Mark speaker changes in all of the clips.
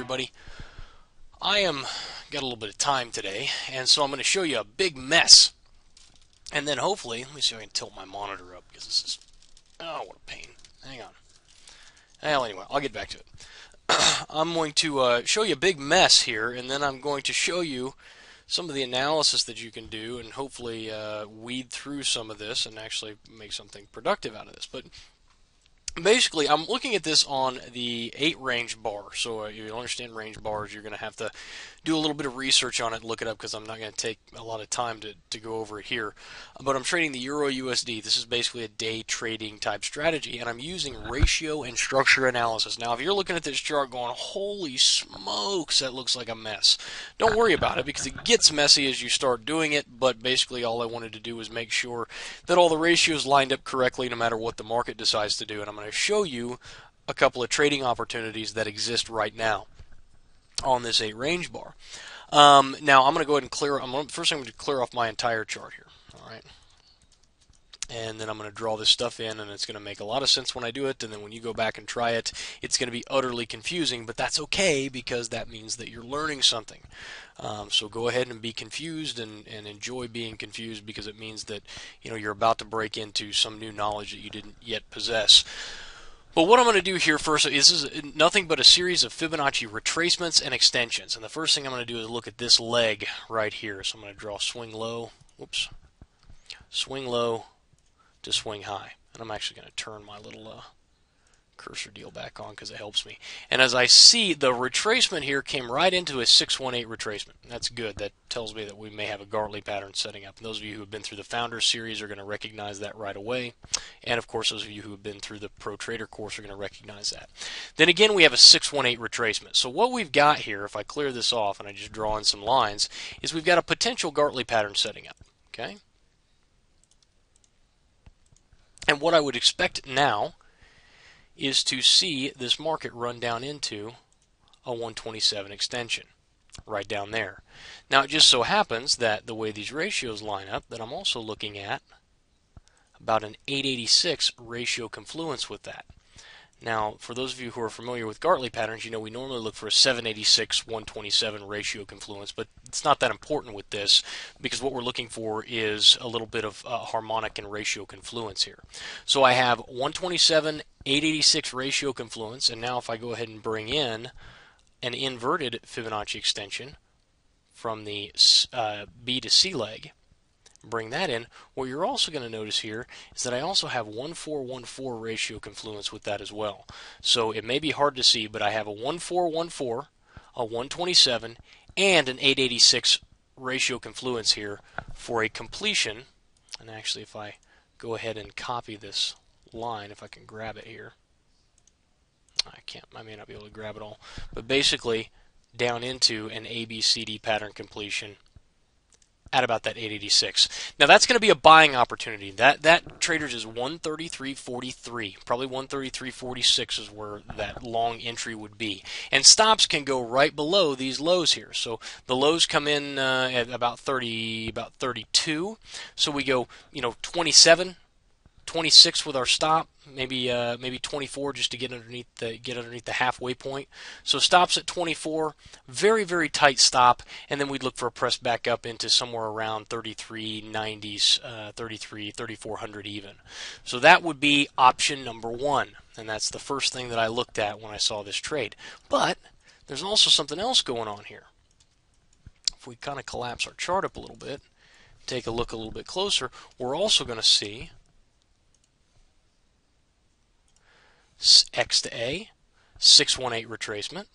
Speaker 1: everybody. I am got a little bit of time today, and so I'm going to show you a big mess. And then hopefully, let me see if I can tilt my monitor up because this is, oh, what a pain. Hang on. Well, anyway, I'll get back to it. I'm going to show you a big mess here, and then I'm going to show you some of the analysis that you can do, and hopefully weed through some of this and actually make something productive out of this. But basically, I'm looking at this on the 8 range bar. So you understand range bars, you're going to have to do a little bit of research on it, look it up, because I'm not going to take a lot of time to go over it here. But I'm trading the Euro USD. This is basically a day trading type strategy, and I'm using ratio and structure analysis. Now, if you're looking at this chart going, holy smokes, that looks like a mess, don't worry about it, because it gets messy as you start doing it. But basically, all I wanted to do was make sure that all the ratios lined up correctly no matter what the market decides to do. And I'm going to show you a couple of trading opportunities that exist right now on this 8 range bar. Now I'm going to go ahead and first I'm going to clear off my entire chart here. All right. And then I'm going to draw this stuff in, and it's going to make a lot of sense when I do it, and then when you go back and try it, it's going to be utterly confusing, but that's okay, because that means that you're learning something. So go ahead and be confused and enjoy being confused, because it means that you're about to break into some new knowledge that you didn't yet possess. But what I'm going to do here first is nothing but a series of Fibonacci retracements and extensions. And the first thing I'm going to do is look at this leg right here. So I'm going to draw swing low, swing low to swing high. And I'm actually going to turn my little cursor deal back on because it helps me. And as I see, the retracement here came right into a 618 retracement. That's good. That tells me that we may have a Gartley pattern setting up. And those of you who have been through the Founders series are going to recognize that right away. And of course, those of you who have been through the Pro Trader course are going to recognize that. Then again, we have a 618 retracement. So what we've got here, if I clear this off and I just draw in some lines, is we've got a potential Gartley pattern setting up. Okay? And what I would expect now is to see this market run down into a 127 extension right down there. Now, it just so happens that the way these ratios line up, that I'm also looking at about an 886 ratio confluence with that. Now, for those of you who are familiar with Gartley patterns, we normally look for a 786 127 ratio confluence, but it's not that important with this, because what we're looking for is a little bit of harmonic and ratio confluence here. So I have 127 886 ratio confluence, and now if I go ahead and bring in an inverted Fibonacci extension from the B to C leg, bring that in, what you're also going to notice here is that I also have 1414 ratio confluence with that as well. So it may be hard to see, but I have a 1414, a 127, and an 886 ratio confluence here for a completion. And actually, if I go ahead and copy this line, if I can grab it here, I may not be able to grab it all, but basically down into an ABCD pattern completion at about that 886. Now that's going to be a buying opportunity. That traders is 133.43, probably 133.46 is where that long entry would be. And stops can go right below these lows here. So the lows come in at about 32. So we go 27, 26 with our stop, maybe 24 just to get underneath the halfway point. So stops at 24, very, very tight stop, and then we'd look for a press back up into somewhere around 3390s, 3400 even. So that would be option number 1, and that's the first thing that I looked at when I saw this trade. But there's also something else going on here. If we kind of collapse our chart up a little bit, take a look a little bit closer, we're also going to see X to A, 618 retracement,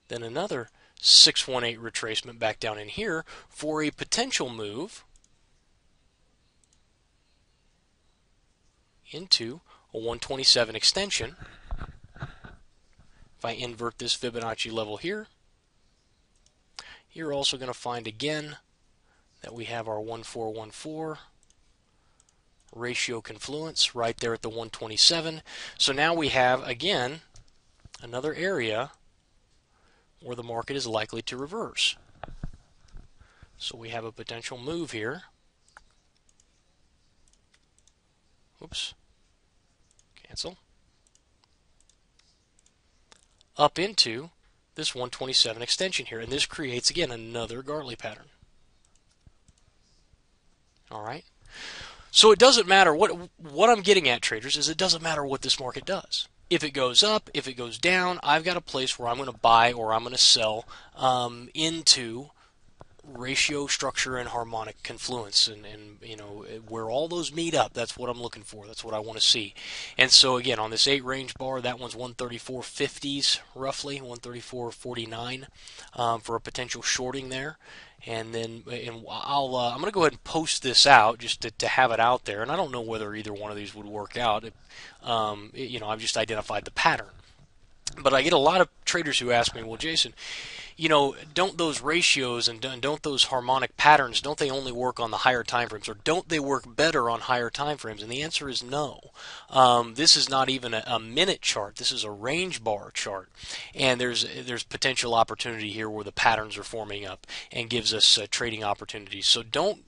Speaker 1: then another 618 retracement back down in here for a potential move into a 127 extension. If I invert this Fibonacci level here, you're also going to find again that we have our 1414 ratio confluence right there at the 127. So now we have, again, another area where the market is likely to reverse. So we have a potential move here. Oops. Cancel. up into this 127 extension here, and this creates again another Gartley pattern. All right. So it doesn't matter what I'm getting at, traders, is it doesn't matter what this market does. If it goes up, if it goes down, I've got a place where I'm going to buy or I'm going to sell into ratio, structure, and harmonic confluence, and where all those meet up. That's what I'm looking for. That's what I want to see. And so again, on this 8 range bar, that one's 134.50s roughly, 134.49 for a potential shorting there. And then I'm going to go ahead and post this out just to have it out there. And I don't know whether either one of these would work out. I've just identified the pattern. But I get a lot of traders who ask me, well, Jason, don't those ratios and don't those harmonic patterns, don't they only work on the higher time frames, or don't they work better on higher time frames? And the answer is no. This is not even a minute chart. This is a range bar chart, and there's potential opportunity here where the patterns are forming up and gives us trading opportunities. So don't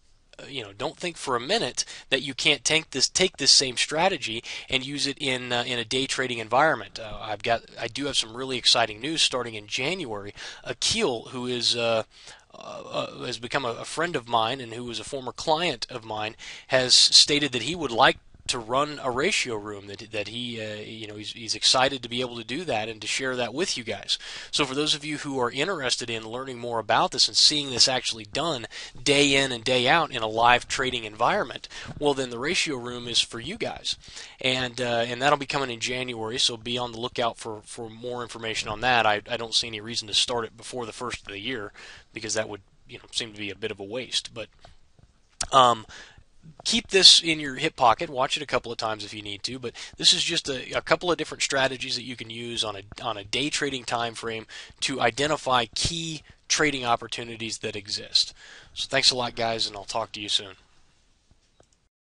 Speaker 1: think for a minute that you can't take this same strategy and use it in a day trading environment. I do have some really exciting news starting in January. Akil, who is has become a friend of mine and who was a former client of mine, has stated that he would like to run a ratio room, that he's excited to be able to do that and to share that with you guys. So for those of you who are interested in learning more about this and seeing this actually done day in and day out in a live trading environment, well then the ratio room is for you guys, and that'll be coming in January. So be on the lookout for more information on that. I don't see any reason to start it before the first of the year, because that would seem to be a bit of a waste. But keep this in your hip pocket. Watch it a couple of times if you need to, but this is just a couple of different strategies that you can use on a day trading time frame to identify key trading opportunities that exist. So thanks a lot, guys, and I'll talk to you soon.